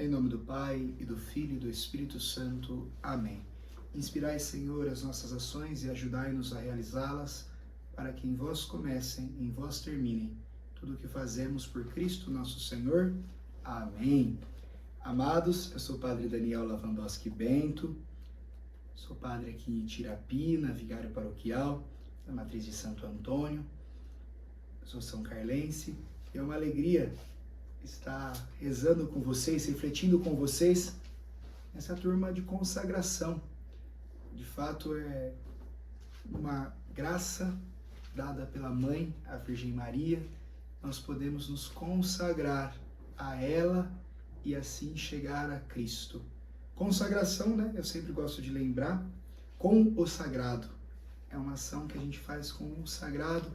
Em nome do Pai, e do Filho, e do Espírito Santo. Amém. Inspirai, Senhor, as nossas ações e ajudai-nos a realizá-las, para que em vós comecem e em vós terminem tudo o que fazemos por Cristo nosso Senhor. Amém. Amados, eu sou o Padre Daniel Lavandowski Bento, sou padre aqui em Tirapina, vigário paroquial da Matriz de Santo Antônio, sou são carlense. É uma alegria estar rezando com vocês, refletindo com vocês nessa turma de consagração. De fato, é uma graça dada pela Mãe, a Virgem Maria. Nós podemos nos consagrar a ela e assim chegar a Cristo. Consagração, né? Eu sempre gosto de lembrar, com o sagrado. É uma ação que a gente faz com o sagrado.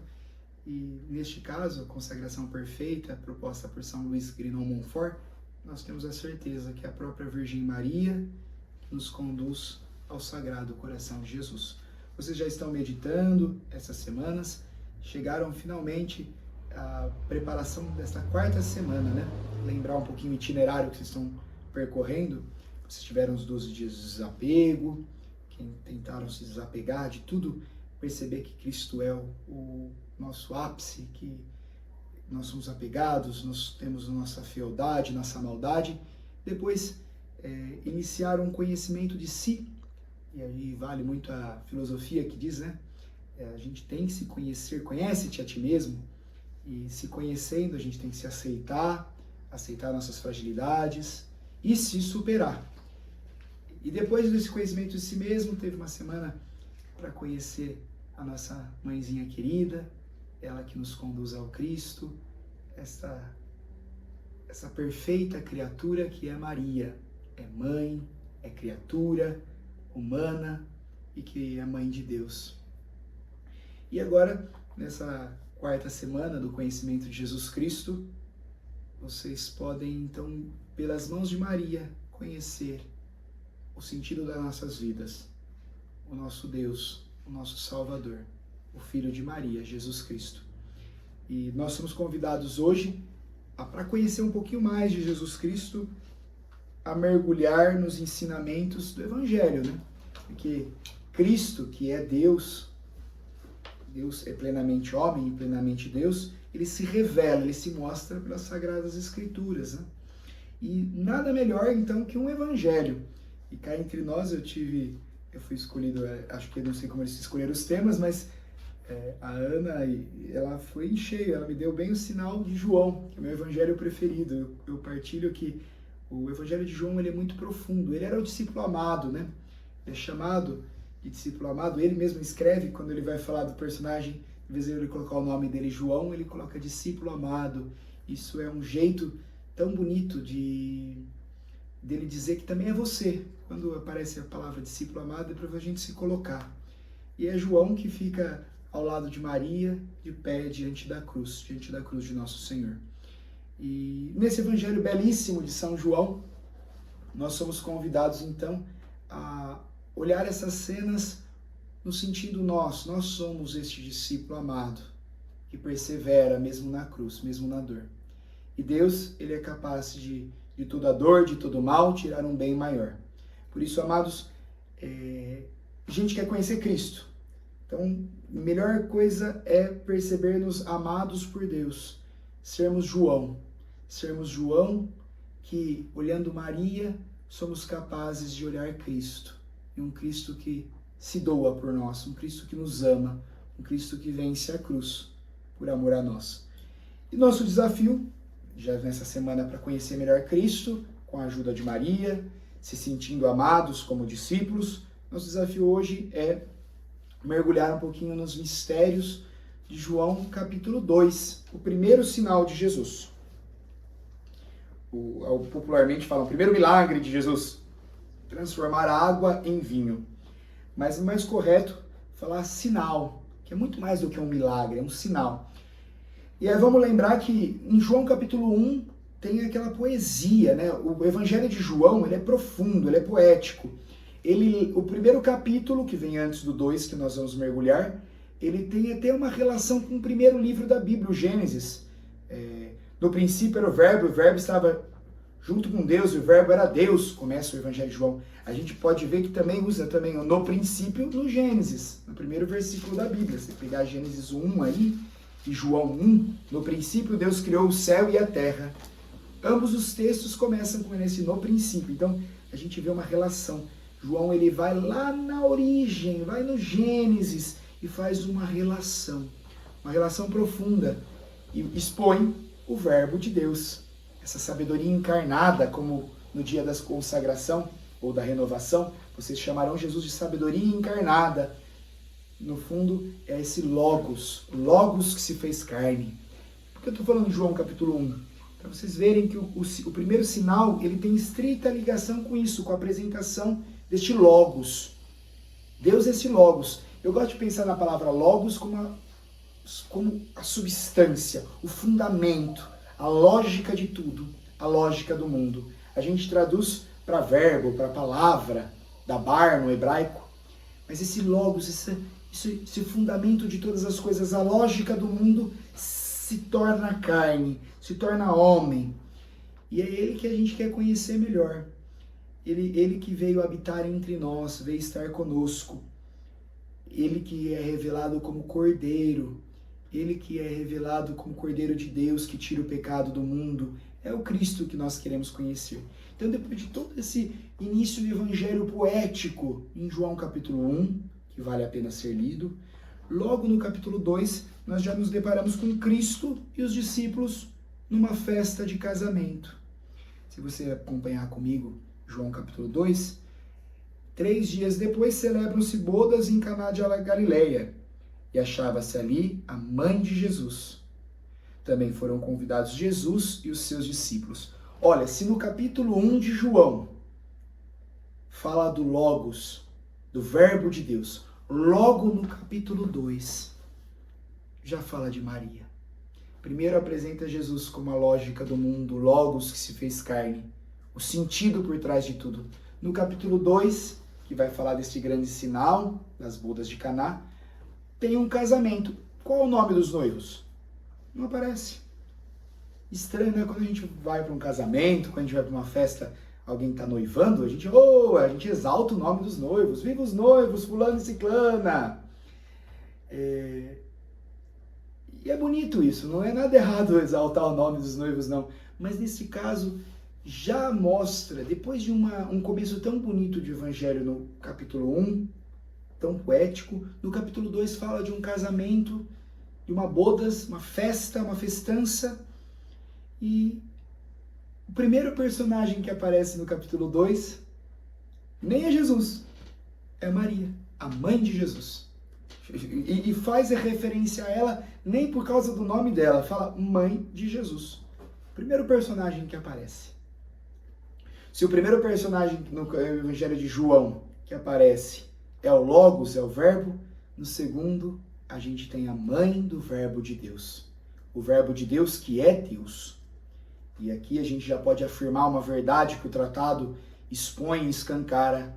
E neste caso, a consagração perfeita, proposta por São Luís Grignon Montfort, nós temos a certeza que é a própria Virgem Maria nos conduz ao Sagrado Coração de Jesus. Vocês já estão meditando essas semanas, chegaram finalmente à preparação desta quarta semana, né? Lembrar um pouquinho o itinerário que vocês estão percorrendo. Vocês tiveram os 12 dias de desapego, que tentaram se desapegar de tudo, perceber que Cristo é o nosso ápice, que nós somos apegados, nós temos nossa fealdade, nossa maldade. Depois, iniciar um conhecimento de si, e aí vale muito a filosofia que diz, né? A gente tem que se conhecer, conhece-te a ti mesmo, e se conhecendo a gente tem que se aceitar nossas fragilidades e se superar. E depois desse conhecimento de si mesmo, teve uma semana para conhecer a nossa mãezinha querida, ela que nos conduz ao Cristo, essa perfeita criatura que é Maria, é mãe, é criatura humana e que é mãe de Deus. E agora, nessa quarta semana do conhecimento de Jesus Cristo, vocês podem então, pelas mãos de Maria, conhecer o sentido das nossas vidas, o nosso Deus, o nosso Salvador, o Filho de Maria, Jesus Cristo. E nós somos convidados hoje, para conhecer um pouquinho mais de Jesus Cristo, a mergulhar nos ensinamentos do Evangelho, né? Porque Cristo, que é Deus, Deus é plenamente homem e plenamente Deus, ele se revela, ele se mostra pelas Sagradas Escrituras, né? E nada melhor, então, que um Evangelho. E cá entre nós eu fui escolhido, acho que eu não sei como eles escolheram os temas, mas a Ana, ela foi em cheio, ela me deu bem o sinal de João, que é o meu evangelho preferido. Eu partilho que o evangelho de João, ele é muito profundo. Ele era o discípulo amado, né? Ele é chamado de discípulo amado. Ele mesmo escreve, quando ele vai falar do personagem, em vez de ele colocar o nome dele João, ele coloca discípulo amado. Isso é um jeito tão bonito dele dizer que também é você. Quando aparece a palavra discípulo amado, é para a gente se colocar. E é João que fica ao lado de Maria, de pé diante da cruz de Nosso Senhor. E nesse evangelho belíssimo de São João, nós somos convidados então a olhar essas cenas no sentido nosso. Nós somos este discípulo amado, que persevera mesmo na cruz, mesmo na dor. E Deus, ele é capaz de toda dor, de todo mal, tirar um bem maior. Por isso, amados, a gente quer conhecer Cristo. Então, a melhor coisa é perceber-nos amados por Deus. Sermos João que, olhando Maria, somos capazes de olhar Cristo. E um Cristo que se doa por nós, um Cristo que nos ama, um Cristo que vence a cruz por amor a nós. E nosso desafio, já nessa semana, para conhecer melhor Cristo, com a ajuda de Maria, se sentindo amados como discípulos, nosso desafio hoje é mergulhar um pouquinho nos mistérios de João capítulo 2, o primeiro sinal de Jesus. Popularmente falam, o primeiro milagre de Jesus, transformar a água em vinho. Mas o mais correto é falar sinal, que é muito mais do que um milagre, é um sinal. E aí vamos lembrar que em João capítulo 1 tem aquela poesia, né? O Evangelho de João, ele é profundo, ele é poético. O primeiro capítulo, que vem antes do 2, que nós vamos mergulhar, ele tem até uma relação com o primeiro livro da Bíblia, o Gênesis. No princípio era o verbo estava junto com Deus, e o verbo era Deus, começa o Evangelho de João. A gente pode ver que também usa também o no princípio no Gênesis, no primeiro versículo da Bíblia. Se pegar Gênesis 1 aí e João 1, no princípio Deus criou o céu e a terra. Ambos os textos começam com esse no princípio. Então a gente vê uma relação. João ele vai lá na origem, vai no Gênesis e faz uma relação profunda e expõe o verbo de Deus. Essa sabedoria encarnada, como no dia da consagração ou da renovação, vocês chamarão Jesus de sabedoria encarnada. No fundo, é esse Logos, o Logos que se fez carne. Por que eu estou falando de João capítulo 1? Para vocês verem que o primeiro sinal ele tem estreita ligação com isso, com a apresentação deste Logos. Deus é esse Logos. Eu gosto de pensar na palavra Logos como a substância, o fundamento, a lógica de tudo, a lógica do mundo. A gente traduz para verbo, para palavra, dabar no hebraico, mas esse Logos, esse fundamento de todas as coisas, a lógica do mundo se torna carne, se torna homem. E é ele que a gente quer conhecer melhor. Ele que veio habitar entre nós, veio estar conosco. Ele que é revelado como Cordeiro. Ele que é revelado como Cordeiro de Deus, que tira o pecado do mundo. É o Cristo que nós queremos conhecer. Então, depois de todo esse início do evangelho poético em João capítulo 1, que vale a pena ser lido, logo no capítulo 2, nós já nos deparamos com Cristo e os discípulos numa festa de casamento. Se você acompanhar comigo João capítulo 2, 3 dias depois celebram-se bodas em Caná de Galileia, e achava-se ali a mãe de Jesus. Também foram convidados Jesus e os seus discípulos. Olha, se no capítulo 1 de João fala do Logos, do verbo de Deus, logo no capítulo 2 já fala de Maria. Primeiro apresenta Jesus como a lógica do mundo, o Logos que se fez carne, o sentido por trás de tudo. No capítulo 2, que vai falar desse grande sinal das bodas de Caná, tem um casamento. Qual é o nome dos noivos? Não aparece. Estranho, né? Quando a gente vai para um casamento, quando a gente vai para uma festa, alguém está noivando, a gente exalta o nome dos noivos. Viva os noivos, fulano e ciclana. E é bonito isso, não é nada errado exaltar o nome dos noivos, não. Mas nesse caso, já mostra, depois de um começo tão bonito de evangelho no capítulo 1, tão poético, no capítulo 2 fala de um casamento, de uma bodas, uma festa, uma festança, e o primeiro personagem que aparece no capítulo 2 nem é Jesus, é Maria, a mãe de Jesus. E faz a referência a ela nem por causa do nome dela, fala mãe de Jesus. Primeiro personagem que aparece. Se o primeiro personagem no Evangelho de João que aparece é o Logos, é o verbo, no segundo a gente tem a mãe do verbo de Deus. O verbo de Deus que é Deus. E aqui a gente já pode afirmar uma verdade que o tratado expõe e escancara.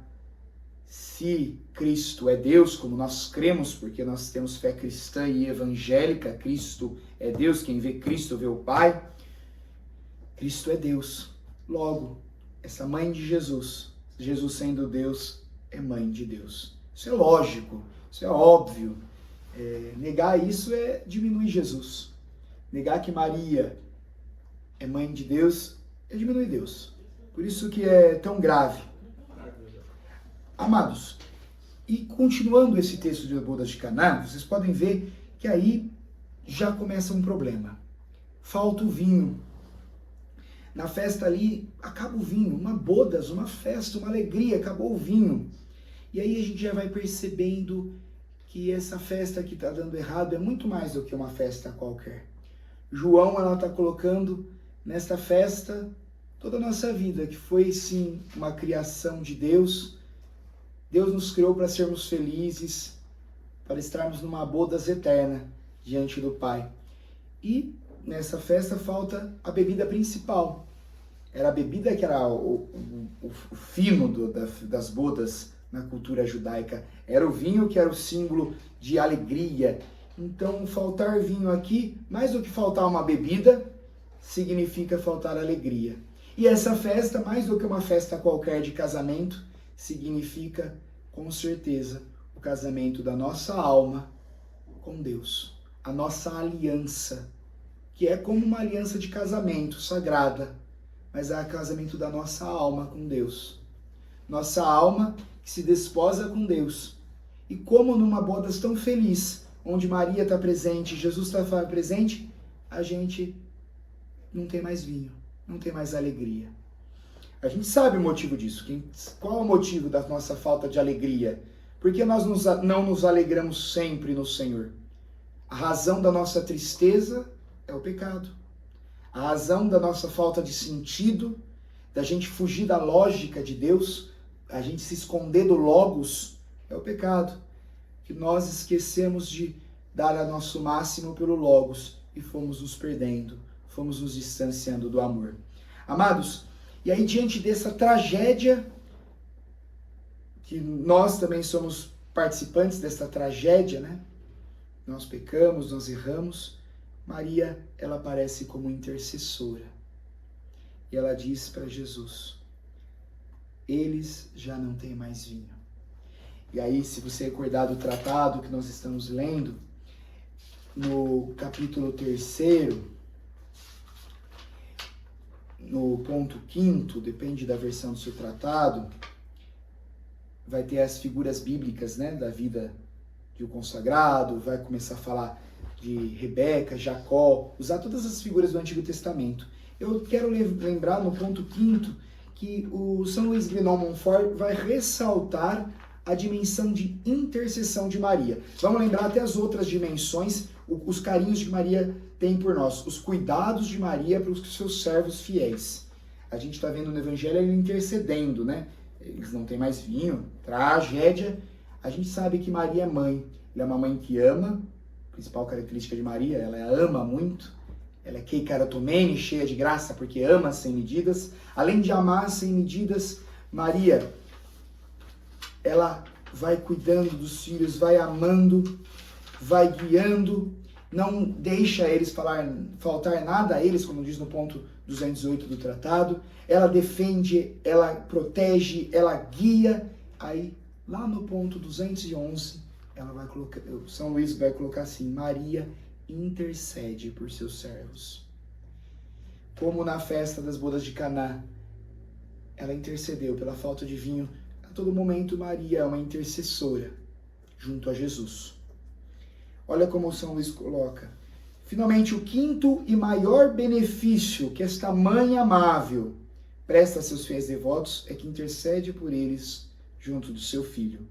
Se Cristo é Deus, como nós cremos, porque nós temos fé cristã e evangélica, Cristo é Deus, quem vê Cristo vê o Pai. Cristo é Deus. Logo, essa mãe de Jesus, Jesus sendo Deus, é mãe de Deus. Isso é lógico, isso é óbvio. Negar isso é diminuir Jesus. Negar que Maria é mãe de Deus é diminuir Deus. Por isso que é tão grave. Amados, e continuando esse texto de bodas de Caná, vocês podem ver que aí já começa um problema. Falta o vinho. Na festa ali, acaba o vinho. Uma bodas, uma festa, uma alegria, acabou o vinho. E aí a gente já vai percebendo que essa festa que está dando errado é muito mais do que uma festa qualquer. João, ela está colocando nesta festa toda a nossa vida, que foi sim uma criação de Deus. Deus nos criou para sermos felizes, para estarmos numa bodas eterna diante do Pai. E nessa festa falta a bebida principal. Era a bebida que era o fino das bodas na cultura judaica. Era o vinho que era o símbolo de alegria. Então, faltar vinho aqui, mais do que faltar uma bebida, significa faltar alegria. E essa festa, mais do que uma festa qualquer de casamento, significa, com certeza, o casamento da nossa alma com Deus. A nossa aliança, que é como uma aliança de casamento sagrada, mas é o casamento da nossa alma com Deus. Nossa alma que se desposa com Deus. E como numa boda tão feliz, onde Maria está presente, Jesus está presente, a gente não tem mais vinho, não tem mais alegria. A gente sabe o motivo disso. Qual é o motivo da nossa falta de alegria? Porque nós não nos alegramos sempre no Senhor. A razão da nossa tristeza é o pecado. A razão da nossa falta de sentido, da gente fugir da lógica de Deus, a gente se esconder do Logos, é o pecado. Que nós esquecemos de dar a nosso máximo pelo Logos e fomos nos perdendo, fomos nos distanciando do amor. Amados, e aí diante dessa tragédia, que nós também somos participantes dessa tragédia, né? Nós pecamos, nós erramos. Maria, ela aparece como intercessora. E ela diz para Jesus, eles já não têm mais vinho. E aí, se você recordar do tratado que nós estamos lendo, no capítulo 3º, no ponto 5º, depende da versão do seu tratado, vai ter as figuras bíblicas, né, da vida de um consagrado, vai começar a falar de Rebeca, Jacó, usar todas as figuras do Antigo Testamento. Eu quero lembrar no ponto 5º que o São Luís Guinon Montfort vai ressaltar a dimensão de intercessão de Maria. Vamos lembrar até as outras dimensões, os carinhos que Maria tem por nós, os cuidados de Maria para os seus servos fiéis. A gente está vendo no Evangelho ele intercedendo, né? Eles não têm mais vinho, tragédia. A gente sabe que Maria é mãe. Ela é uma mãe que ama. A principal característica de Maria, ela ama muito. Ela é keikarotomene, cheia de graça, porque ama sem medidas. Além de amar sem medidas, Maria, ela vai cuidando dos filhos, vai amando, vai guiando, não deixa eles faltar nada a eles, como diz no ponto 208 do tratado. Ela defende, ela protege, ela guia. Aí, lá no ponto 211, ela vai colocar, São Luís vai colocar assim, Maria intercede por seus servos. Como na festa das bodas de Caná, ela intercedeu pela falta de vinho. A todo momento, Maria é uma intercessora junto a Jesus. Olha como São Luís coloca. Finalmente, o quinto e maior benefício que esta mãe amável presta a seus fiéis devotos é que intercede por eles junto do seu filho,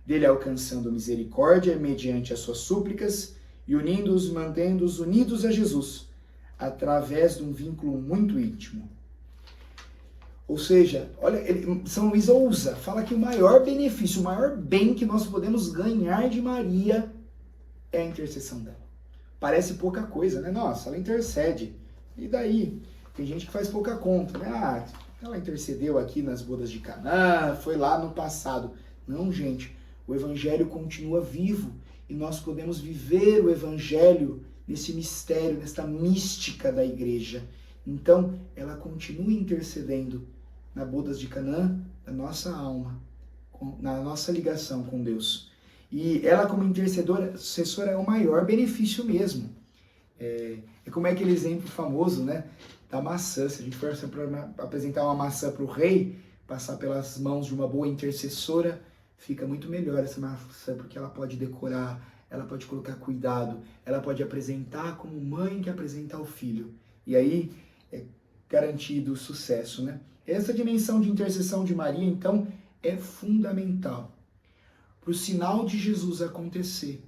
dele alcançando misericórdia mediante as suas súplicas e unindo-os, mantendo-os unidos a Jesus, através de um vínculo muito íntimo. Ou seja, olha, São Luís ousa, fala que o maior benefício, o maior bem que nós podemos ganhar de Maria é a intercessão dela. Parece pouca coisa, né? Nossa, ela intercede. E daí? Tem gente que faz pouca conta, né? Ah, ela intercedeu aqui nas bodas de Caná, foi lá no passado. Não, gente, o Evangelho continua vivo e nós podemos viver o Evangelho nesse mistério, nesta mística da igreja. Então, ela continua intercedendo nas bodas de Caná, na nossa alma, na nossa ligação com Deus. E ela, como intercessora, é o maior benefício mesmo. É como é aquele exemplo famoso, né, da maçã. Se a gente for apresentar uma maçã para o rei, passar pelas mãos de uma boa intercessora, fica muito melhor essa maçã, porque ela pode decorar, ela pode colocar cuidado, ela pode apresentar como mãe que apresenta ao filho. E aí é garantido o sucesso, né? Essa dimensão de intercessão de Maria, então, é fundamental. Para o sinal de Jesus acontecer,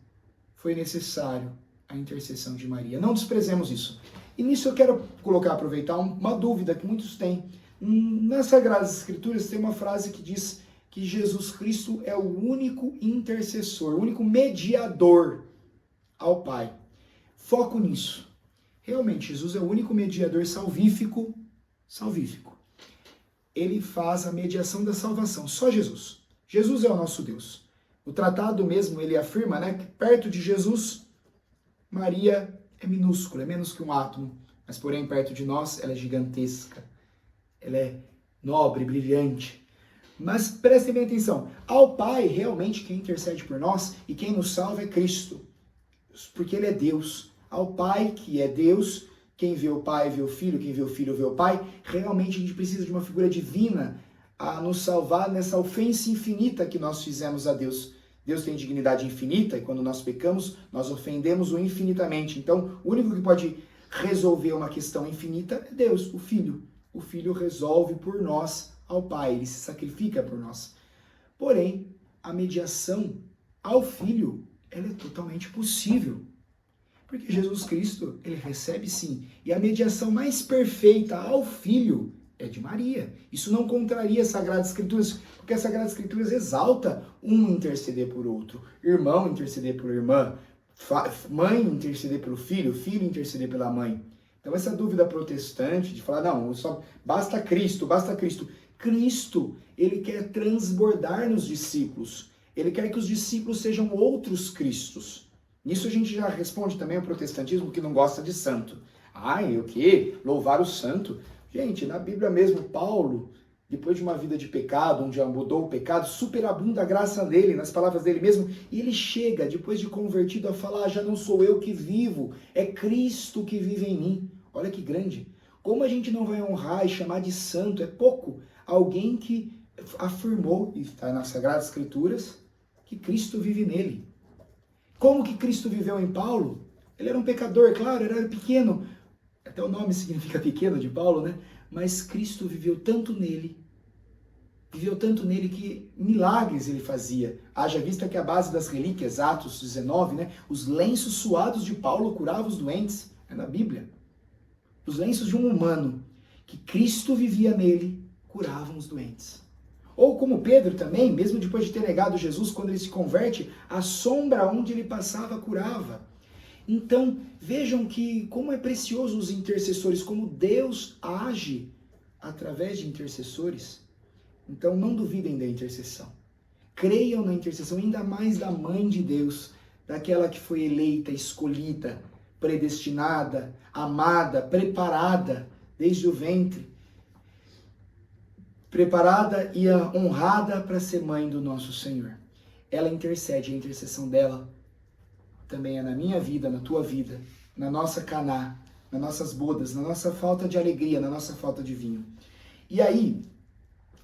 foi necessário a intercessão de Maria. Não desprezemos isso. E nisso eu quero aproveitar uma dúvida que muitos têm. Nas Sagradas Escrituras tem uma frase que diz que Jesus Cristo é o único intercessor, o único mediador ao Pai. Foco nisso. Realmente, Jesus é o único mediador salvífico. Ele faz a mediação da salvação, só Jesus. Jesus é o nosso Deus. O tratado mesmo, ele afirma, né, que perto de Jesus, Maria é minúscula, é menos que um átomo, mas porém perto de nós ela é gigantesca. ela é nobre, brilhante. Mas prestem bem atenção, ao Pai, realmente quem intercede por nós e quem nos salva é Cristo, porque Ele é Deus. Ao Pai, que é Deus, quem vê o Pai vê o Filho, quem vê o Filho vê o Pai. Realmente a gente precisa de uma figura divina a nos salvar nessa ofensa infinita que nós fizemos a Deus. Deus tem dignidade infinita e quando nós pecamos, nós ofendemos-o infinitamente. Então, o único que pode resolver uma questão infinita é Deus, o Filho. O Filho resolve por nós ao Pai, ele se sacrifica por nós. Porém, a mediação ao Filho, ela é totalmente possível. Porque Jesus Cristo, ele recebe sim. E a mediação mais perfeita ao Filho é de Maria. Isso não contraria as Sagradas Escrituras, porque as Sagradas Escrituras exalta um interceder por outro, irmão interceder por irmã, mãe interceder pelo filho, filho interceder pela mãe. Então essa dúvida protestante de falar, não, só basta Cristo, basta Cristo. Cristo, ele quer transbordar nos discípulos. Ele quer que os discípulos sejam outros Cristos. Nisso a gente já responde também ao protestantismo que não gosta de santo. Ai, o quê? Louvar o santo? Gente, na Bíblia mesmo, Paulo, depois de uma vida de pecado, onde já mudou o pecado, superabunda a graça dele, nas palavras dele mesmo, e ele chega, depois de convertido, a falar, já não sou eu que vivo, é Cristo que vive em mim. Olha que grande. Como a gente não vai honrar e chamar de santo? É pouco. Alguém que afirmou, e está nas Sagradas Escrituras, que Cristo vive nele. Como que Cristo viveu em Paulo? Ele era um pecador, claro, era pequeno. Até o nome significa pequeno de Paulo, né? Mas Cristo viveu tanto nele que milagres ele fazia. Haja vista que a base das relíquias, Atos 19, né? Os lenços suados de Paulo curavam os doentes. É na Bíblia. Os lenços de um humano, que Cristo vivia nele, curavam os doentes. Ou como Pedro também, mesmo depois de ter negado Jesus, quando ele se converte, a sombra onde ele passava curava. Então, vejam que como é precioso os intercessores, como Deus age através de intercessores. Então, não duvidem da intercessão. Creiam na intercessão, ainda mais da Mãe de Deus, daquela que foi eleita, escolhida, predestinada, amada, preparada desde o ventre. Preparada e honrada para ser mãe do nosso Senhor. Ela intercede, a intercessão dela também é na minha vida, na tua vida, na nossa caná, nas nossas bodas, na nossa falta de alegria, na nossa falta de vinho. E aí,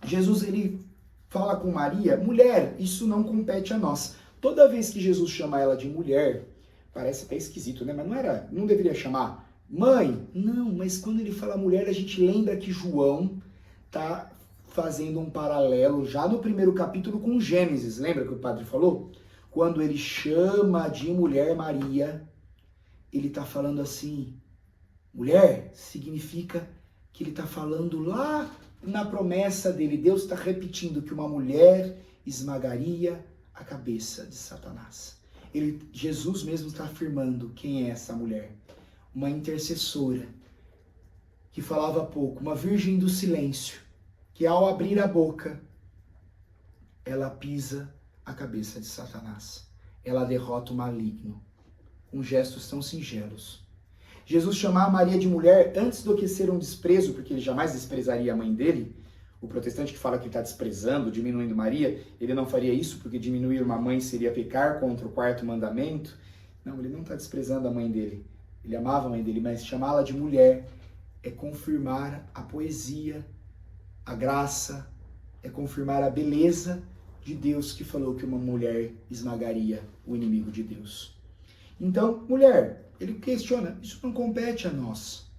Jesus ele fala com Maria, mulher, isso não compete a nós. Toda vez que Jesus chama ela de mulher, parece até esquisito, né? Mas não deveria chamar mãe. Não, mas quando ele fala mulher, a gente lembra que João está fazendo um paralelo já no primeiro capítulo com Gênesis. Lembra que o padre falou? Quando ele chama de mulher Maria, ele está falando assim, mulher, significa que ele está falando lá na promessa dele. Deus está repetindo que uma mulher esmagaria a cabeça de Satanás. Jesus mesmo está afirmando quem é essa mulher. Uma intercessora, que falava pouco, uma virgem do silêncio, que ao abrir a boca, ela pisa a cabeça de Satanás. Ela derrota o maligno, com gestos tão singelos. Jesus chamar Maria de mulher antes do que ser um desprezo, porque ele jamais desprezaria a mãe dele. O protestante que fala que está desprezando, diminuindo Maria, ele não faria isso porque diminuir uma mãe seria pecar contra o quarto mandamento. Não, ele não está desprezando a mãe dele. Ele amava a mãe dele, mas chamá-la de mulher é confirmar a poesia, a graça, é confirmar a beleza de Deus que falou que uma mulher esmagaria o inimigo de Deus. Então, mulher, ele questiona, isso não compete a nós.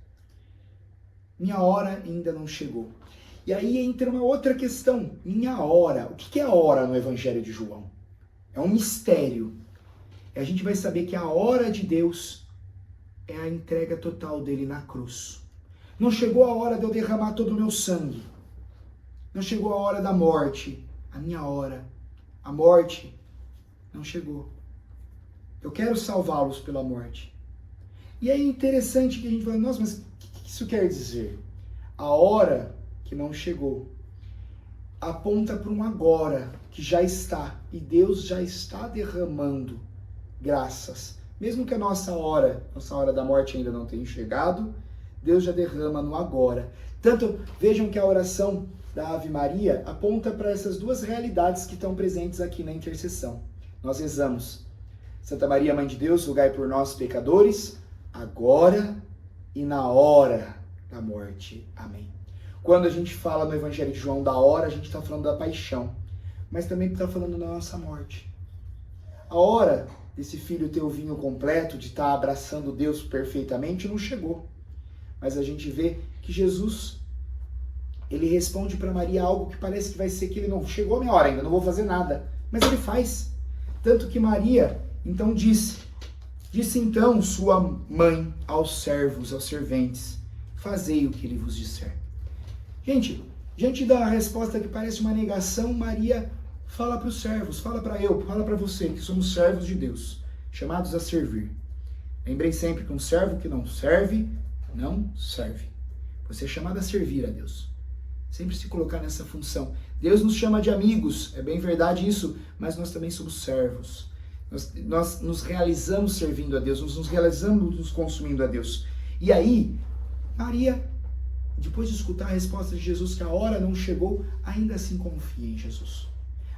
Minha hora ainda não chegou. E aí entra uma outra questão, minha hora. O que é a hora no Evangelho de João? É um mistério. E a gente vai saber que a hora de Deus é a entrega total dele na cruz. Não chegou a hora de eu derramar todo o meu sangue. Não chegou a hora da morte. A minha hora. A morte não chegou. Eu quero salvá-los pela morte. E é interessante que a gente fala, nossa, mas o que isso quer dizer? A hora que não chegou aponta para um agora que já está. E Deus já está derramando graças. Mesmo que a nossa hora da morte ainda não tenha chegado, Deus já derrama no agora. Tanto, vejam que a oração da Ave Maria aponta para essas duas realidades que estão presentes aqui na intercessão. Nós rezamos: Santa Maria, Mãe de Deus, rogai por nós, pecadores, agora e na hora da morte. Amém. Quando a gente fala no Evangelho de João da hora, a gente está falando da paixão, mas também está falando da nossa morte. A hora desse filho ter o vinho completo, de estar abraçando Deus perfeitamente, não chegou. Mas a gente vê que Jesus, ele responde para Maria algo que parece que vai ser que ele não chegou a minha hora ainda, não vou fazer nada. Mas ele faz. Tanto que Maria, então, disse então sua mãe aos servos, aos serventes: fazei o que ele vos disser. Gente, diante da resposta que parece uma negação, Maria fala para os servos, fala para você, que somos servos de Deus, chamados a servir. Lembrem sempre que um servo que não serve, não serve. Você é chamado a servir a Deus. Sempre se colocar nessa função. Deus nos chama de amigos, é bem verdade isso, mas nós também somos servos. Nós nos realizamos servindo a Deus, nos realizamos nos consumindo a Deus. E aí, Maria, depois de escutar a resposta de Jesus, que a hora não chegou, ainda assim confia em Jesus.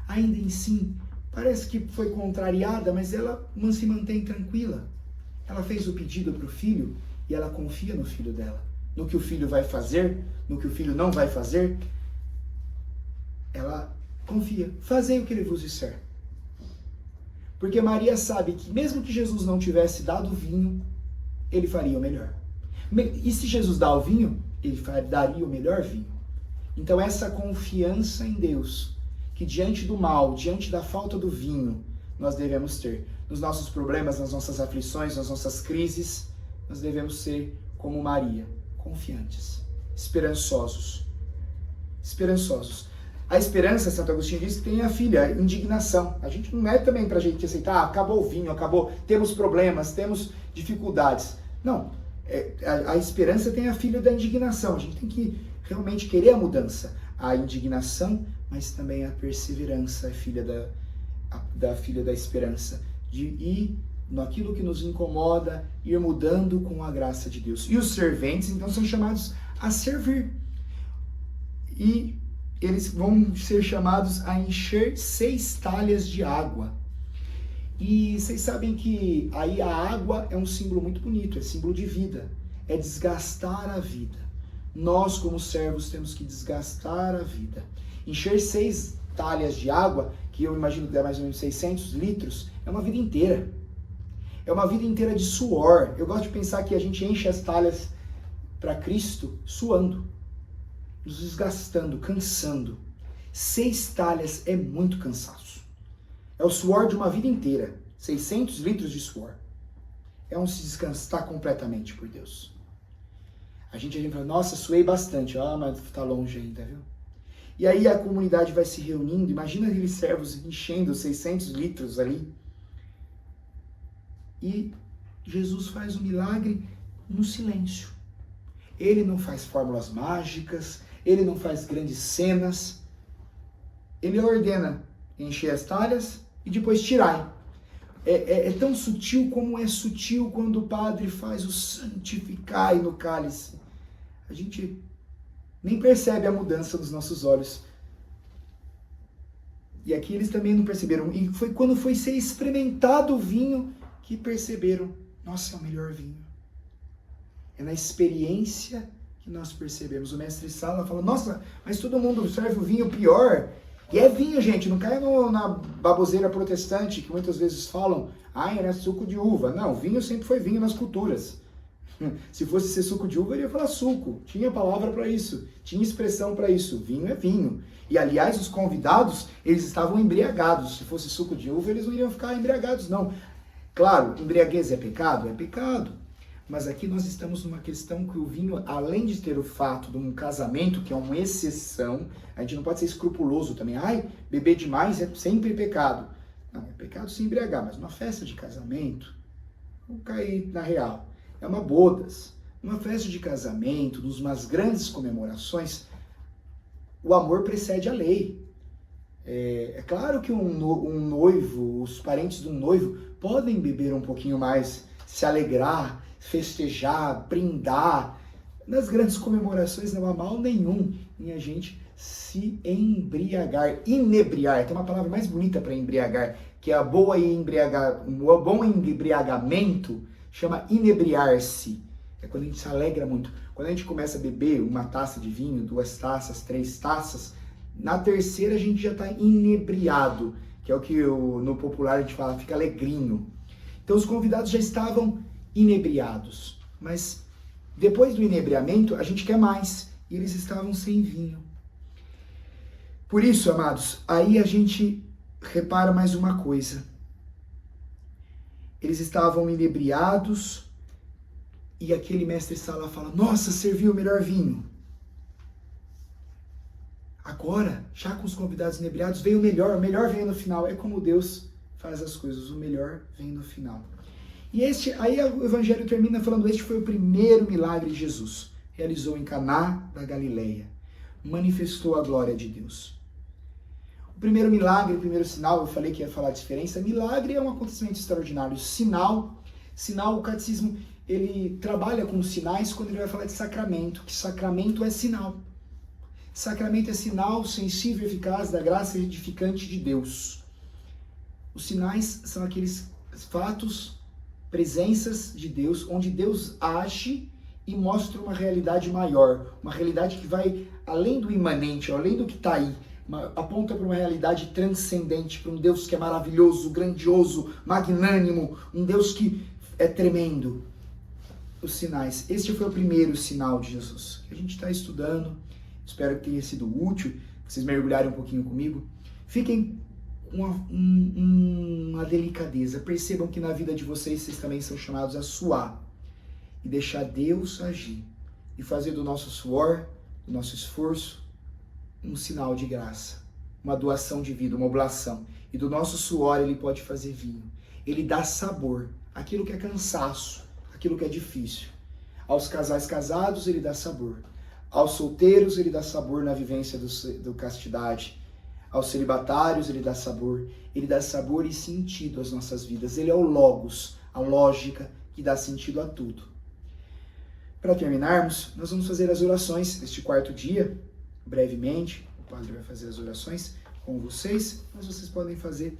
Ainda assim, parece que foi contrariada, mas ela não se mantém tranquila. Ela fez o pedido para o filho e ela confia no filho dela. No que o filho vai fazer, no que o filho não vai fazer, ela confia. Fazei o que ele vos disser. Porque Maria sabe que mesmo que Jesus não tivesse dado o vinho, ele faria o melhor. E se Jesus dá o vinho, ele daria o melhor vinho. Então essa confiança em Deus, que diante do mal, diante da falta do vinho, nós devemos ter. Nos nossos problemas, nas nossas aflições, nas nossas crises, nós devemos ser como Maria, confiantes, esperançosos. Esperançosos. A esperança, Santo Agostinho diz, que tem a filha, a indignação. A gente não é também pra gente aceitar, acabou o vinho, acabou, temos problemas, temos dificuldades. Não, a esperança tem a filha da indignação. A gente tem que realmente querer a mudança. A indignação, mas também a perseverança é filha da filha da esperança. De ir naquilo que nos incomoda, ir mudando com a graça de Deus. E os serventes, então, são chamados a servir. E eles vão ser chamados a encher 6 talhas de água. E vocês sabem que aí a água é um símbolo muito bonito, é símbolo de vida, é desgastar a vida. Nós, como servos, temos que desgastar a vida. Encher 6 talhas de água, que eu imagino que dá mais ou menos 600 litros, é uma vida inteira. É uma vida inteira de suor. Eu gosto de pensar que a gente enche as talhas para Cristo suando, nos desgastando, cansando. 6 talhas é muito cansaço. É o suor de uma vida inteira. 600 litros de suor. É um se descansar completamente por Deus. A gente fala, nossa, suei bastante. Ah, mas tá longe ainda, viu? E aí a comunidade vai se reunindo. Imagina aqueles servos enchendo 600 litros ali. E Jesus faz um milagre no silêncio. Ele não faz fórmulas mágicas, ele não faz grandes cenas. Ele ordena encher as talhas e depois tirar. É tão sutil como é sutil quando o padre faz o santificai no cálice. A gente nem percebe a mudança dos nossos olhos. E aqui eles também não perceberam. E foi quando foi ser experimentado o vinho que perceberam, nossa, é o melhor vinho. É na experiência que nós percebemos. O mestre Sala fala, nossa, mas todo mundo serve o vinho pior. E é vinho, gente, não caia na baboseira protestante, que muitas vezes falam, é suco de uva. Não, vinho sempre foi vinho nas culturas. Se fosse ser suco de uva, ele ia falar suco. Tinha palavra para isso, tinha expressão para isso. Vinho é vinho. E, aliás, os convidados, eles estavam embriagados. Se fosse suco de uva, eles não iriam ficar embriagados, não. Claro, embriaguez é pecado? É pecado. Mas aqui nós estamos numa questão que o vinho, além de ter o fato de um casamento, que é uma exceção, a gente não pode ser escrupuloso também. Beber demais é sempre pecado. Não, é pecado se embriagar, mas numa festa de casamento, vamos cair na real. É uma bodas, uma festa de casamento, umas grandes comemorações, o amor precede a lei. É claro que um noivo, os parentes de um noivo podem beber um pouquinho mais, se alegrar, festejar, brindar, nas grandes comemorações não há mal nenhum em a gente se embriagar, inebriar. Tem uma palavra mais bonita para embriagar, que é o bom embriagamento, chama inebriar-se. É quando a gente se alegra muito. Quando a gente começa a beber uma taça de vinho, 2 taças, 3 taças, na terceira a gente já está inebriado, que é o que no popular a gente fala, fica alegrinho. Então os convidados já estavam inebriados, mas depois do inebriamento a gente quer mais, e eles estavam sem vinho. Por isso, amados, aí a gente repara mais uma coisa. Eles estavam inebriados e aquele mestre-sala fala, nossa, serviu o melhor vinho. Agora, já com os convidados inebriados, veio o melhor vem no final. É como Deus faz as coisas, o melhor vem no final. E aí o Evangelho termina falando, este foi o primeiro milagre de Jesus. Realizou em Caná da Galileia. Manifestou a glória de Deus. O primeiro milagre, o primeiro sinal, eu falei que ia falar a diferença. Milagre é um acontecimento extraordinário. Sinal, o catecismo, ele trabalha com sinais quando ele vai falar de sacramento, que sacramento é sinal. Sacramento é sinal sensível e eficaz da graça edificante de Deus. Os sinais são aqueles fatos, presenças de Deus, onde Deus age e mostra uma realidade maior, uma realidade que vai além do imanente, além do que está aí, aponta para uma realidade transcendente, para um Deus que é maravilhoso, grandioso, magnânimo, um Deus que é tremendo. Os sinais. Este foi o primeiro sinal de Jesus, que a gente está estudando. Espero que tenha sido útil, que vocês mergulharem um pouquinho comigo. Fiquem com uma delicadeza. Percebam que na vida de vocês também são chamados a suar. E deixar Deus agir. E fazer do nosso suor, do nosso esforço, um sinal de graça. Uma doação de vida, uma oblação. E do nosso suor ele pode fazer vinho. Ele dá sabor. Aquilo que é cansaço, aquilo que é difícil. Aos casais casados ele dá sabor. Aos solteiros, ele dá sabor na vivência do castidade. Aos celibatários, ele dá sabor. Ele dá sabor e sentido às nossas vidas. Ele é o logos, a lógica que dá sentido a tudo. Para terminarmos, nós vamos fazer as orações deste 4º dia, brevemente. O padre vai fazer as orações com vocês, mas vocês podem fazer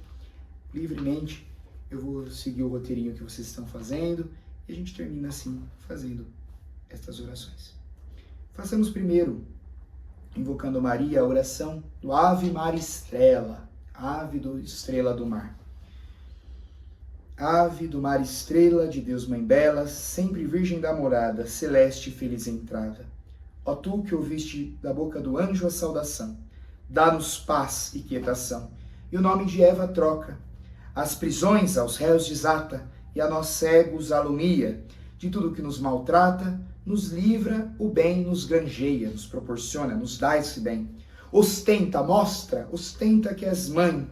livremente. Eu vou seguir o roteirinho que vocês estão fazendo e a gente termina assim, fazendo estas orações. Façamos primeiro, invocando Maria, a oração do Ave Maria Estrela, Ave do Estrela do Mar. Ave do Mar Estrela, de Deus Mãe Bela, sempre Virgem da morada, celeste e feliz entrada. Ó tu que ouviste da boca do anjo a saudação, dá-nos paz e quietação, e o nome de Eva troca. As prisões aos réus desata, e a nós cegos alumia, de tudo que nos maltrata, nos livra, o bem nos granjeia, nos proporciona, nos dá esse bem. Ostenta, mostra, ostenta que és mãe,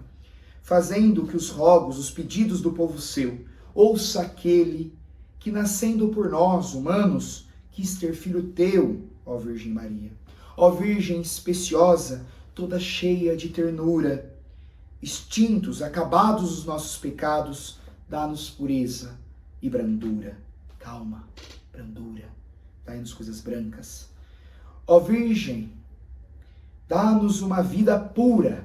fazendo que os rogos, os pedidos do povo seu, ouça aquele que, nascendo por nós, humanos, quis ter filho teu, ó Virgem Maria. Ó Virgem especiosa, toda cheia de ternura, extintos, acabados os nossos pecados, dá-nos pureza e brandura. Calma, brandura. Dai-nos coisas brancas. Ó Virgem, dá-nos uma vida pura,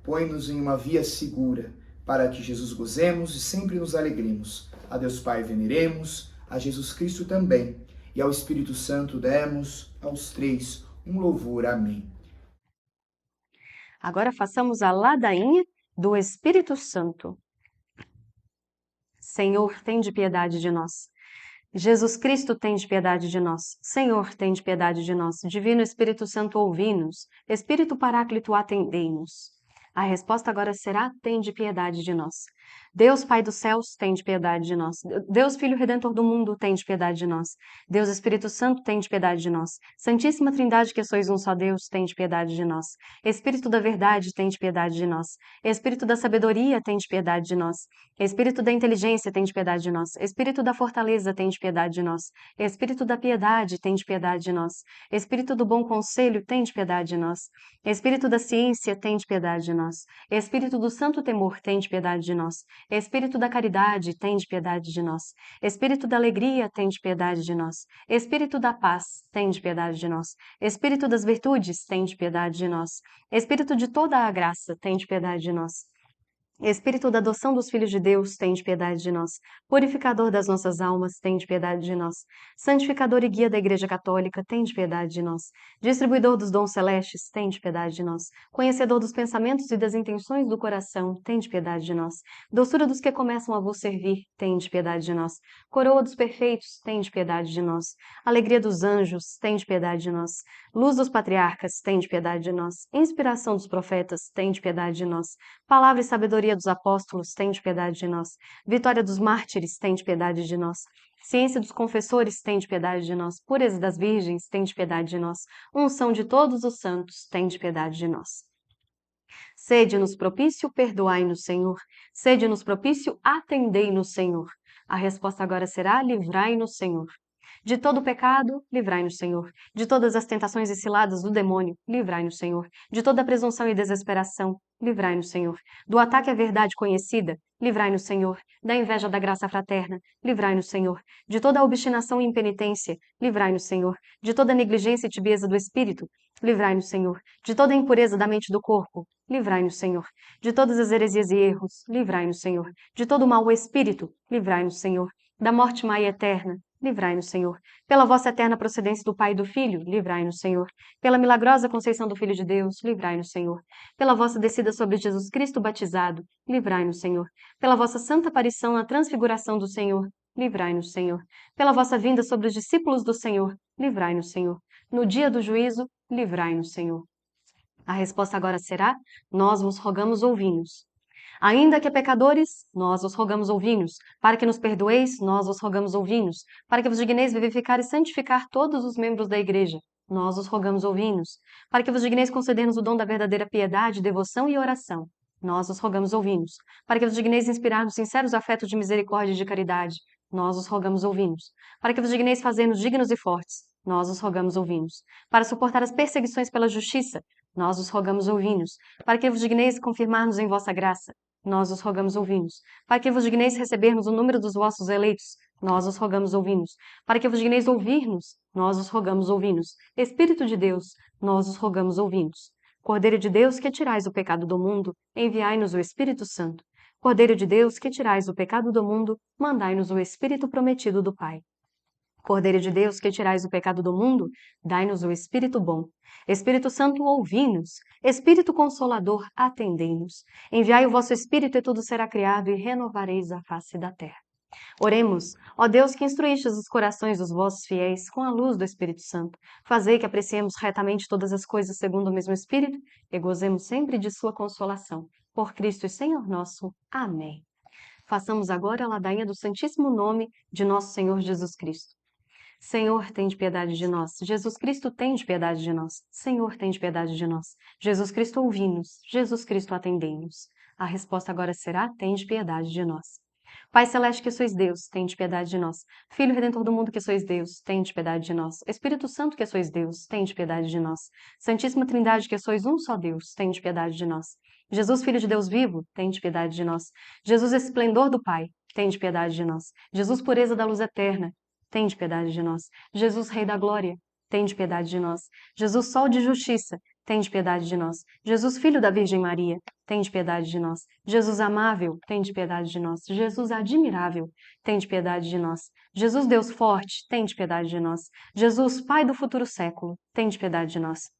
põe-nos em uma via segura, para que Jesus gozemos e sempre nos alegremos. A Deus Pai veneremos, a Jesus Cristo também, e ao Espírito Santo demos, aos três, um louvor. Amém. Agora façamos a ladainha do Espírito Santo. Senhor, tende piedade de nós. Jesus Cristo, tende piedade de nós. Senhor, tende piedade de nós. Divino Espírito Santo, ouvi-nos. Espírito Paráclito, atendei-nos. A resposta agora será: tende piedade de nós. Deus Pai dos céus, tende piedade de nós. Deus Filho Redentor do mundo, tende piedade de nós. Deus Espírito Santo, tende piedade de nós. Santíssima Trindade, que sois um só Deus, tende piedade de nós. Espírito da verdade, tende piedade de nós. Espírito da sabedoria, tende piedade de nós. Espírito da inteligência, tende piedade de nós. Espírito da fortaleza, tende piedade de nós. Espírito da piedade, tende piedade de nós. Espírito do bom conselho, tende piedade de nós. Espírito da ciência, tende piedade de nós. Espírito do santo temor, tende piedade de nós. Espírito da caridade, tende piedade de nós. Espírito da alegria, tende piedade de nós. Espírito da paz, tende piedade de nós. Espírito das virtudes, tende piedade de nós. Espírito de toda a graça, tende piedade de nós. Espírito da adoção dos filhos de Deus, tende piedade de nós. Purificador das nossas almas, tende piedade de nós. Santificador e guia da Igreja Católica, tende piedade de nós. Distribuidor dos dons celestes, tende piedade de nós. Conhecedor dos pensamentos e das intenções do coração, tende piedade de nós. Doçura dos que começam a vos servir, tende piedade de nós. Coroa dos perfeitos, tende piedade de nós. Alegria dos anjos, tende piedade de nós. Luz dos patriarcas, tende piedade de nós. Inspiração dos profetas, tende piedade de nós. Palavra e sabedoria dos apóstolos, tende piedade de nós. Vitória dos mártires, tende piedade de nós. Ciência dos confessores, tende piedade de nós. Pureza das virgens, tende piedade de nós. Unção de todos os santos, tende piedade de nós. Sede-nos propício, perdoai-nos, Senhor. Sede-nos propício, atendei-nos, Senhor. A resposta agora será: livrai-nos, Senhor. De todo pecado, livrai-nos, Senhor. De todas as tentações e ciladas do demônio, livrai-nos, Senhor. De toda presunção e desesperação, livrai-nos, Senhor. Do ataque à verdade conhecida, livrai-nos, Senhor. Da inveja da graça fraterna, livrai-nos, Senhor. De toda a obstinação e impenitência, livrai-nos, Senhor. De toda negligência e tibieza do espírito, livrai-nos, Senhor. De toda impureza da mente e do corpo, livrai-nos, Senhor. De todas as heresias e erros, livrai-nos, Senhor. De todo o mau espírito, livrai-nos, Senhor. Da morte má e eterna, livrai-nos, Senhor. Pela vossa eterna procedência do Pai e do Filho, livrai-nos, Senhor. Pela milagrosa conceição do Filho de Deus, livrai-nos, Senhor. Pela vossa descida sobre Jesus Cristo batizado, livrai-nos, Senhor. Pela vossa santa aparição na transfiguração do Senhor, livrai-nos, Senhor. Pela vossa vinda sobre os discípulos do Senhor, livrai-nos, Senhor. No dia do juízo, livrai-nos, Senhor. A resposta agora será: nós vos rogamos, ouvi-nos. Ainda que pecadores, nós vos rogamos, ouvi-nos. Para que nos perdoeis, nós vos rogamos, ouvi-nos. Para que vos digneis vivificar e santificar todos os membros da Igreja, nós vos rogamos, ouvi-nos. Para que vos digneis conceder-nos o dom da verdadeira piedade, devoção e oração, nós vos rogamos, ouvi-nos. Para que vos digneis inspirar-nos sinceros afetos de misericórdia e de caridade, nós vos rogamos, ouvi-nos. Para que vos digneis fazer-nos dignos e fortes, nós vos rogamos, ouvi-nos. Para suportar as perseguições pela justiça, nós vos rogamos, ouvi-nos. Para que vos digneis confirmar-nos em vossa graça, nós os rogamos, ouvi-nos. Para que vos digneis recebermos o número dos vossos eleitos, nós os rogamos, ouvi-nos. Para que vos digneis ouvir-nos, nós os rogamos, ouvi-nos. Espírito de Deus, nós os rogamos, ouvi-nos. Cordeiro de Deus, que tirais o pecado do mundo, enviai-nos o Espírito Santo. Cordeiro de Deus, que tirais o pecado do mundo, mandai-nos o Espírito prometido do Pai. Cordeiro de Deus, que tirais o pecado do mundo, dai-nos o Espírito bom. Espírito Santo, ouvi-nos. Espírito Consolador, atendei-nos. Enviai o vosso Espírito e tudo será criado e renovareis a face da terra. Oremos, ó Deus, que instruístes os corações dos vossos fiéis com a luz do Espírito Santo. Fazei que apreciemos retamente todas as coisas segundo o mesmo Espírito e gozemos sempre de sua consolação. Por Cristo e Senhor nosso. Amém. Façamos agora a ladainha do Santíssimo Nome de nosso Senhor Jesus Cristo. Senhor, tende piedade de nós. Jesus Cristo, tende piedade de nós. Senhor, tende piedade de nós. Jesus Cristo, ouvi-nos. Jesus Cristo, atendei-nos. A resposta agora será: tende piedade de nós. Pai Celeste, que sois Deus, tende piedade de nós. Filho Redentor do mundo, que sois Deus, tende piedade de nós. Espírito Santo, que sois Deus, tende piedade de nós. Santíssima Trindade, que sois um só Deus, tende piedade de nós. Jesus, Filho de Deus vivo, tende piedade de nós. Jesus, esplendor do Pai, tende piedade de nós. Jesus, pureza da luz eterna, tende piedade de nós. Jesus, Rei da Glória, tende piedade de nós. Jesus, Sol de Justiça, tende piedade de nós. Jesus, Filho da Virgem Maria, tende piedade de nós. Jesus amável, tende piedade de nós. Jesus admirável, tende piedade de nós. Jesus, Deus forte, tende piedade de nós. Jesus, Pai do futuro século, tende piedade de nós.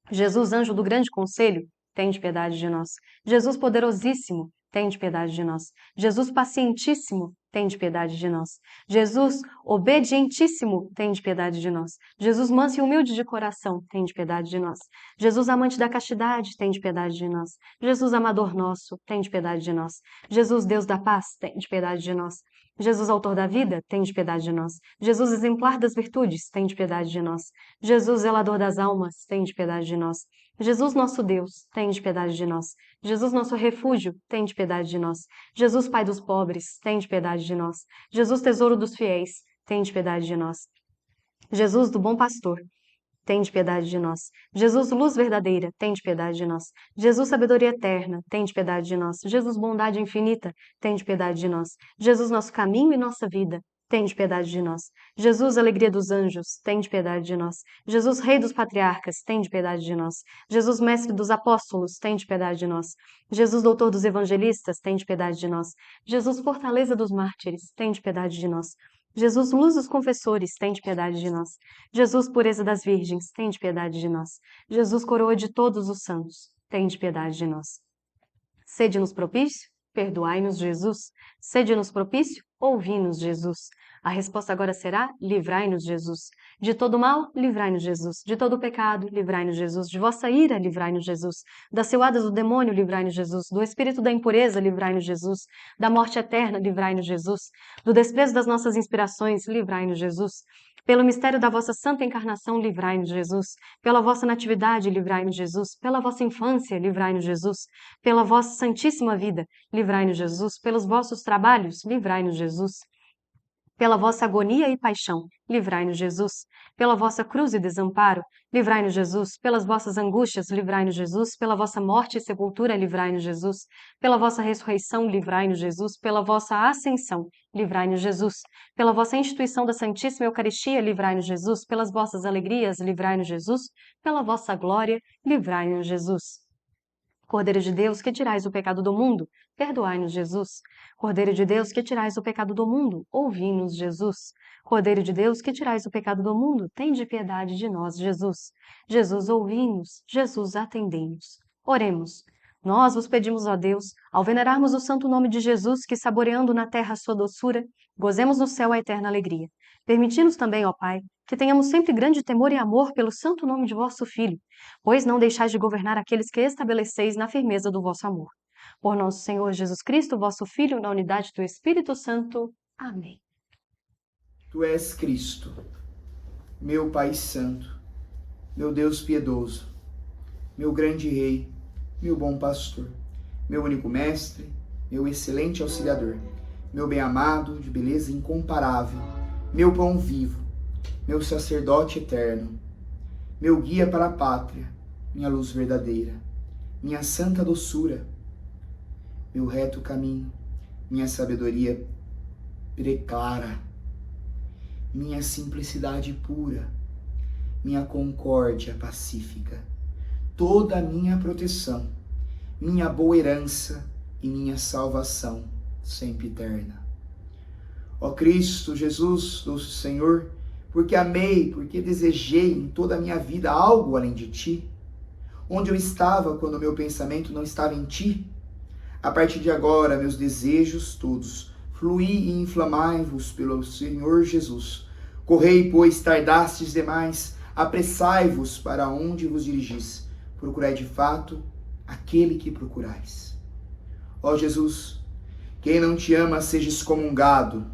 Jesus, anjo do grande conselho, tende piedade de nós. Jesus poderosíssimo, tende piedade de nós. Jesus pacientíssimo, tende piedade de nós. Jesus obedientíssimo, tende piedade de nós. Jesus manso e humilde de coração, tende piedade de nós. Jesus amante da castidade, tende piedade de nós. Jesus amador nosso, tende piedade de nós. Jesus Deus da paz, tende piedade de nós. Jesus autor da vida, tende piedade de nós. Jesus exemplar das virtudes, tende piedade de nós. Jesus zelador das almas, tende piedade de nós. Jesus nosso Deus, tende piedade de nós. Jesus nosso refúgio, tende piedade de nós. Jesus Pai dos pobres, tende piedade de nós. Jesus tesouro dos fiéis, tende piedade de nós. Jesus do bom pastor, tende piedade de nós. Jesus, luz verdadeira, tende piedade de nós. Jesus, sabedoria eterna, tende piedade de nós. Jesus, bondade infinita, tende piedade de nós. Jesus, nosso caminho e nossa vida, tende piedade de nós. Jesus, alegria dos anjos, tende piedade de nós. Jesus, rei dos patriarcas, tende piedade de nós. Jesus, mestre dos apóstolos, tende piedade de nós. Jesus, doutor dos evangelistas, tende piedade de nós. Jesus, fortaleza dos mártires, tende piedade de nós. Jesus, luz dos confessores, tende piedade de nós. Jesus, pureza das virgens, tende piedade de nós. Jesus, coroa de todos os santos, tende piedade de nós. Sede-nos propício, perdoai-nos, Jesus. Sede-nos propício, ouvi-nos, Jesus. A resposta agora será: livrai-nos, Jesus. De todo mal, livrai-nos, Jesus. De todo pecado, livrai-nos, Jesus. De vossa ira, livrai-nos, Jesus. Das cilvadas do demônio, livrai-nos, Jesus. Do espírito da impureza, livrai-nos, Jesus. Da morte eterna, livrai-nos, Jesus. Do desprezo das nossas inspirações, livrai-nos, Jesus. Pelo mistério da vossa santa encarnação, livrai-nos, Jesus. Pela vossa natividade, livrai-nos, Jesus. Pela vossa infância, livrai-nos, Jesus. Pela vossa santíssima vida, livrai-nos, Jesus. Pelos vossos trabalhos, livrai-nos, Jesus. Pela vossa agonia e paixão, livrai-nos, Jesus. Pela vossa cruz e desamparo, livrai-nos, Jesus. Pelas vossas angústias, livrai-nos, Jesus. Pela vossa morte e sepultura, livrai-nos, Jesus. Pela vossa ressurreição, livrai-nos, Jesus. Pela vossa ascensão, livrai-nos, Jesus. Pela vossa instituição da Santíssima Eucaristia, livrai-nos, Jesus. Pelas vossas alegrias, livrai-nos, Jesus. Pela vossa glória, livrai-nos, Jesus. Cordeiro de Deus, que tirais o pecado do mundo, perdoai-nos, Jesus. Cordeiro de Deus, que tirais o pecado do mundo, ouvi-nos, Jesus. Cordeiro de Deus, que tirais o pecado do mundo, tende piedade de nós, Jesus. Jesus, ouvi-nos. Jesus, atendei-nos. Oremos. Nós vos pedimos, ó Deus, ao venerarmos o santo nome de Jesus, que saboreando na terra a sua doçura, gozemos no céu a eterna alegria. Permiti-nos também, ó Pai, que tenhamos sempre grande temor e amor pelo santo nome de vosso Filho, pois não deixais de governar aqueles que estabeleceis na firmeza do vosso amor. Por nosso Senhor Jesus Cristo, vosso Filho, na unidade do Espírito Santo. Amém. Tu és Cristo, meu Pai Santo, meu Deus piedoso, meu grande Rei, meu bom pastor, meu único mestre, meu excelente auxiliador, meu bem-amado, de beleza incomparável, meu pão vivo, meu sacerdote eterno, meu guia para a pátria, minha luz verdadeira, minha santa doçura, meu reto caminho, minha sabedoria preclara, minha simplicidade pura, minha concórdia pacífica, toda a minha proteção, minha boa herança e minha salvação sempre eterna. Ó Cristo Jesus, doce Senhor, porque amei, porque desejei em toda a minha vida algo além de Ti, onde eu estava quando o meu pensamento não estava em Ti, a partir de agora, meus desejos todos, fluí e inflamai-vos pelo Senhor Jesus. Correi, pois tardastes demais, apressai-vos para onde vos dirigis. Procurai de fato aquele que procurais. Ó Jesus, quem não te ama seja excomungado.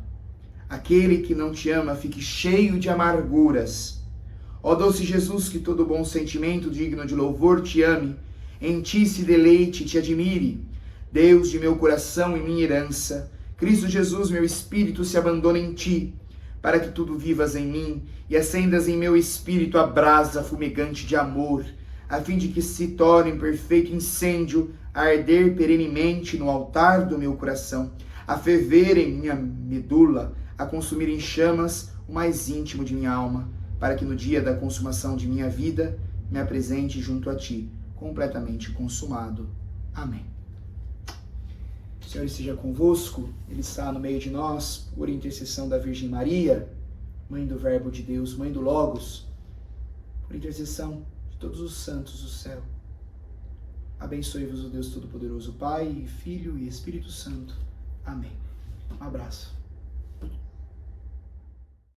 Aquele que não te ama fique cheio de amarguras. Ó doce Jesus, que todo bom sentimento digno de louvor te ame, em ti se deleite e te admire. Deus de meu coração e minha herança, Cristo Jesus, meu espírito se abandona em ti, para que tudo vivas em mim e acendas em meu espírito a brasa fumegante de amor, a fim de que se torne um perfeito incêndio a arder perenemente no altar do meu coração, a ferver em minha medula, a consumir em chamas o mais íntimo de minha alma, para que no dia da consumação de minha vida me apresente junto a ti, completamente consumado. Amém. O Senhor esteja convosco, Ele está no meio de nós, por intercessão da Virgem Maria, Mãe do Verbo de Deus, Mãe do Logos, por intercessão de todos os santos do céu. Abençoe-vos o Deus Todo-Poderoso, Pai, Filho e Espírito Santo. Amém. Um abraço.